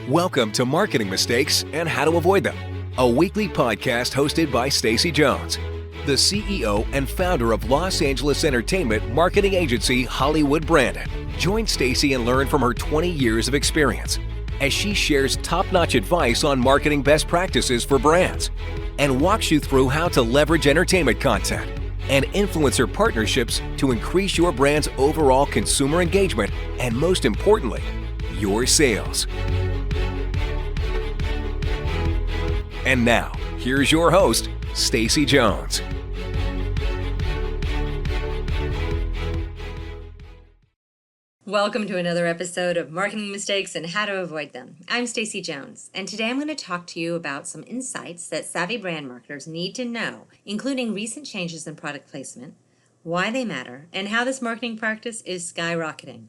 Welcome to Marketing Mistakes and How to Avoid Them, a weekly podcast hosted by Stacy Jones, the CEO and founder of Los Angeles entertainment marketing agency Hollywood Branded. Join Stacy and learn from her 20 years of experience as she shares top-notch advice on marketing best practices for brands and walks you through how to leverage entertainment content and influencer partnerships to increase your brand's overall consumer engagement and, most importantly, your sales. And now, here's your host, Stacy Jones. Welcome to another episode of Marketing Mistakes and How to Avoid Them. I'm Stacy Jones, and today I'm going to talk to you about some insights that savvy brand marketers need to know, including recent changes in product placement, why they matter, and how this marketing practice is skyrocketing.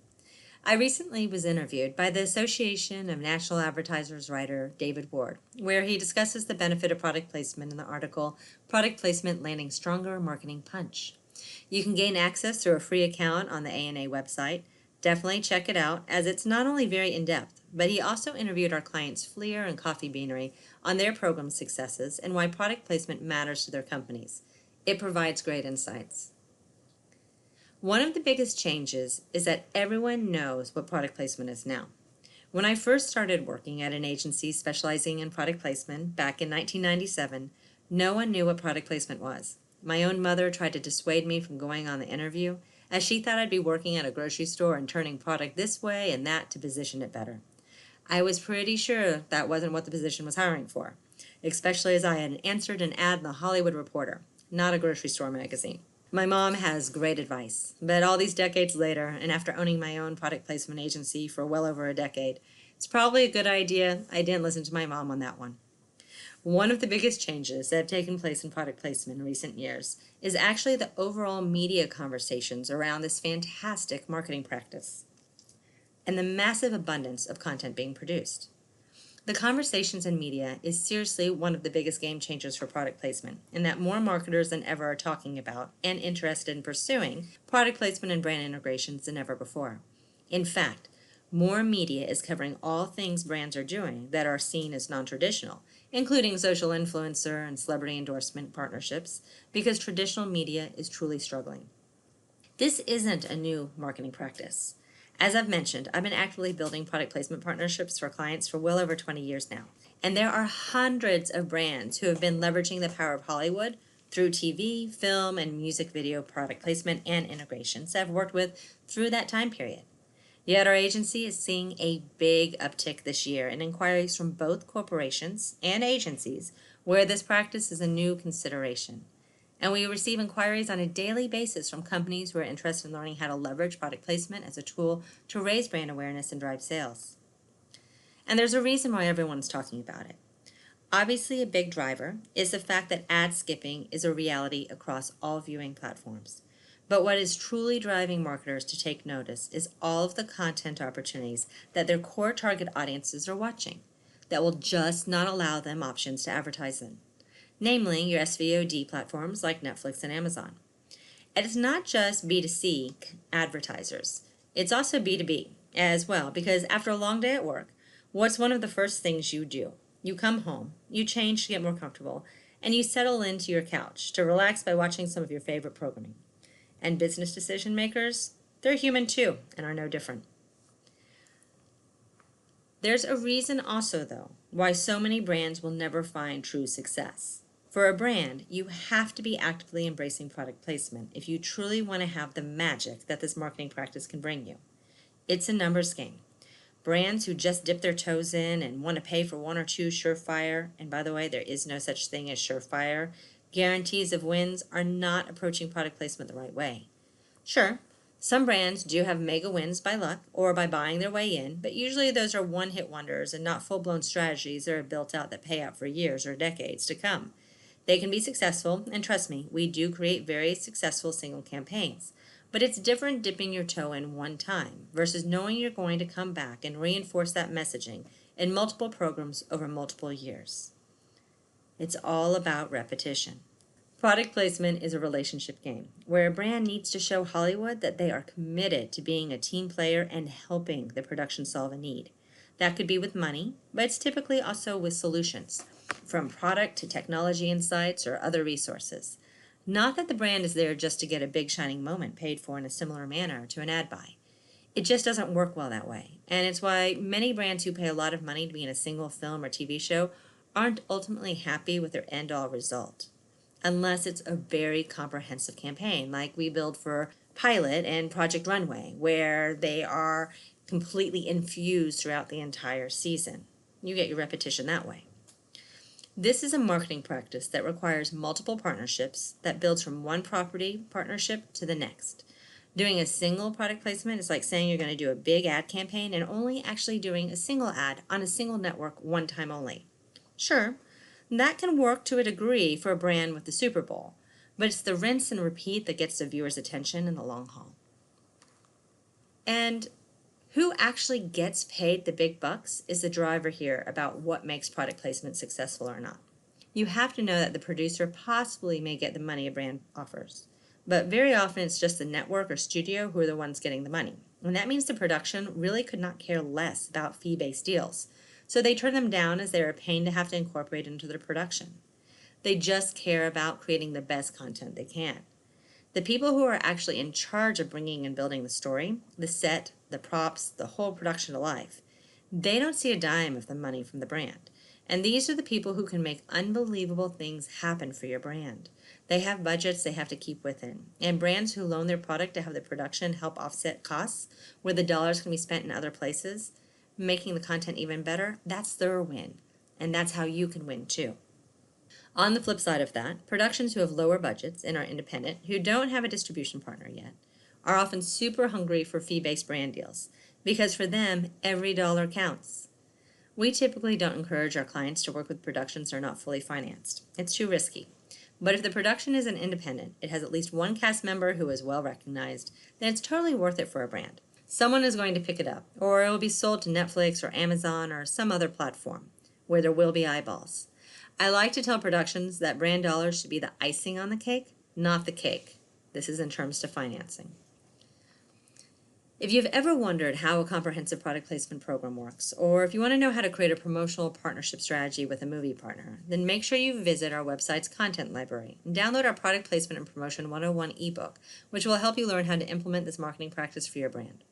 I recently was interviewed by the Association of National Advertisers writer David Ward, where he discusses the benefit of product placement in the article, Product Placement Landing Stronger Marketing Punch. You can gain access through a free account on the ANA website. Definitely check it out, as it's not only very in-depth, but he also interviewed our clients Fleer and Coffee Beanery on their program successes and why product placement matters to their companies. It provides great insights. One of the biggest changes is that everyone knows what product placement is now. When I first started working at an agency specializing in product placement back in 1997, no one knew what product placement was. My own mother tried to dissuade me from going on the interview, as she thought I'd be working at a grocery store and turning product this way and that to position it better. I was pretty sure that wasn't what the position was hiring for, especially as I had answered an ad in the Hollywood Reporter, not a grocery store magazine. My mom has great advice, but all these decades later, and after owning my own product placement agency for well over a decade, it's probably a good idea I didn't listen to my mom on that one. One of the biggest changes that have taken place in product placement in recent years is actually the overall media conversations around this fantastic marketing practice and the massive abundance of content being produced. The conversations in media is seriously one of the biggest game changers for product placement, in that more marketers than ever are talking about and interested in pursuing product placement and brand integrations than ever before. In fact, more media is covering all things brands are doing that are seen as non-traditional, including social influencer and celebrity endorsement partnerships, because traditional media is truly struggling. This isn't a new marketing practice. As I've mentioned, I've been actively building product placement partnerships for clients for well over 20 years now. And there are hundreds of brands who have been leveraging the power of Hollywood through TV, film, and music video product placement and integrations I've worked with through that time period. Yet our agency is seeing a big uptick this year in inquiries from both corporations and agencies where this practice is a new consideration. And we receive inquiries on a daily basis from companies who are interested in learning how to leverage product placement as a tool to raise brand awareness and drive sales. And there's a reason why everyone's talking about it. Obviously, a big driver is the fact that ad skipping is a reality across all viewing platforms. But what is truly driving marketers to take notice is all of the content opportunities that their core target audiences are watching that will just not allow them options to advertise in, namely your SVOD platforms like Netflix and Amazon. And it's not just B2C advertisers, it's also B2B as well, because after a long day at work, what's one of the first things you do? You come home, you change to get more comfortable, and you settle into your couch to relax by watching some of your favorite programming. And business decision makers, they're human too and are no different. There's a reason also, though, why so many brands will never find true success. For a brand, you have to be actively embracing product placement if you truly want to have the magic that this marketing practice can bring you. It's a numbers game. Brands who just dip their toes in and want to pay for one or two surefire, and by the way, there is no such thing as surefire, guarantees of wins are not approaching product placement the right way. Sure, some brands do have mega wins by luck or by buying their way in, but usually those are one-hit wonders and not full-blown strategies that are built out that pay out for years or decades to come. They can be successful, and trust me, we do create very successful single campaigns. But it's different dipping your toe in one time versus knowing you're going to come back and reinforce that messaging in multiple programs over multiple years. It's all about repetition. Product placement is a relationship game where a brand needs to show Hollywood that they are committed to being a team player and helping the production solve a need. That could be with money, but it's typically also with solutions, from product to technology insights or other resources. Not that the brand is there just to get a big shining moment paid for in a similar manner to an ad buy. It just doesn't work well that way, and it's why many brands who pay a lot of money to be in a single film or TV show aren't ultimately happy with their end-all result, unless it's a very comprehensive campaign like we build for Pilot and Project Runway, where they are completely infused throughout the entire season. You get your repetition that way. This is a marketing practice that requires multiple partnerships that builds from one property partnership to the next. Doing a single product placement is like saying you're going to do a big ad campaign and only actually doing a single ad on a single network one time only. Sure, that can work to a degree for a brand with the Super Bowl, but it's the rinse and repeat that gets the viewer's attention in the long haul. And who actually gets paid the big bucks is the driver here about what makes product placement successful or not. You have to know that the producer possibly may get the money a brand offers, but very often it's just the network or studio who are the ones getting the money. And that means the production really could not care less about fee-based deals, so they turn them down as they are a pain to have to incorporate into their production. They just care about creating the best content they can. The people who are actually in charge of bringing and building the story, the set, the props, the whole production to life, they don't see a dime of the money from the brand. And these are the people who can make unbelievable things happen for your brand. They have budgets they have to keep within. And brands who loan their product to have the production help offset costs, where the dollars can be spent in other places, making the content even better, that's their win. And that's how you can win too. On the flip side of that, productions who have lower budgets and are independent, who don't have a distribution partner yet, are often super hungry for fee-based brand deals, because for them, every dollar counts. We typically don't encourage our clients to work with productions that are not fully financed. It's too risky. But if the production is an independent, it has at least one cast member who is well recognized, then it's totally worth it for a brand. Someone is going to pick it up, or it will be sold to Netflix or Amazon or some other platform, where there will be eyeballs. I like to tell productions that brand dollars should be the icing on the cake, not the cake. This is in terms to financing. If you've ever wondered how a comprehensive product placement program works, or if you want to know how to create a promotional partnership strategy with a movie partner, then make sure you visit our website's content library and download our Product Placement and Promotion 101 ebook, which will help you learn how to implement this marketing practice for your brand.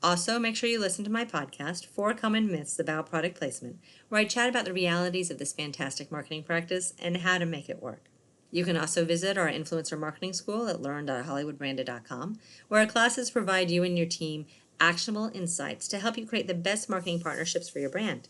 Also, make sure you listen to my podcast, 4 Common Myths About Product Placement, where I chat about the realities of this fantastic marketing practice and how to make it work. You can also visit our influencer marketing school at learn.hollywoodbranded.com, where our classes provide you and your team actionable insights to help you create the best marketing partnerships for your brand.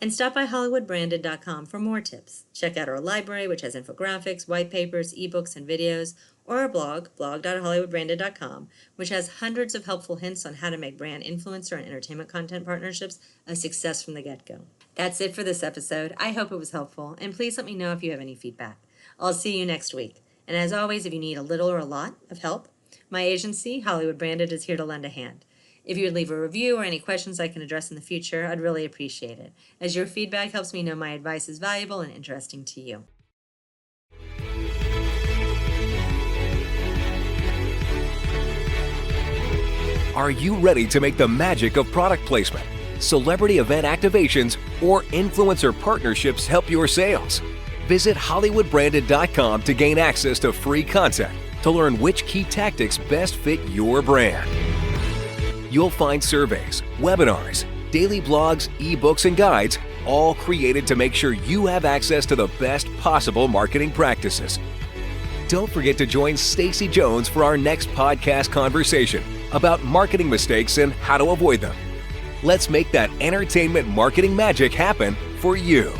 And stop by hollywoodbranded.com for more tips. Check out our library, which has infographics, white papers, ebooks, and videos, or our blog.hollywoodbranded.com, which has hundreds of helpful hints on how to make brand influencer and entertainment content partnerships a success from the get-go. That's it for this episode. I hope it was helpful, and please let me know if you have any feedback. I'll see you next week. And as always, if you need a little or a lot of help, my agency, Hollywood Branded, is here to lend a hand. If you would leave a review or any questions I can address in the future, I'd really appreciate it, as your feedback helps me know my advice is valuable and interesting to you. Are you ready to make the magic of product placement, celebrity event activations, or influencer partnerships help your sales? Visit hollywoodbranded.com to gain access to free content to learn which key tactics best fit your brand. You'll find surveys, webinars, daily blogs, ebooks, and guides, all created to make sure you have access to the best possible marketing practices. Don't forget to join Stacy Jones for our next podcast conversation about marketing mistakes and how to avoid them. Let's make that entertainment marketing magic happen for you.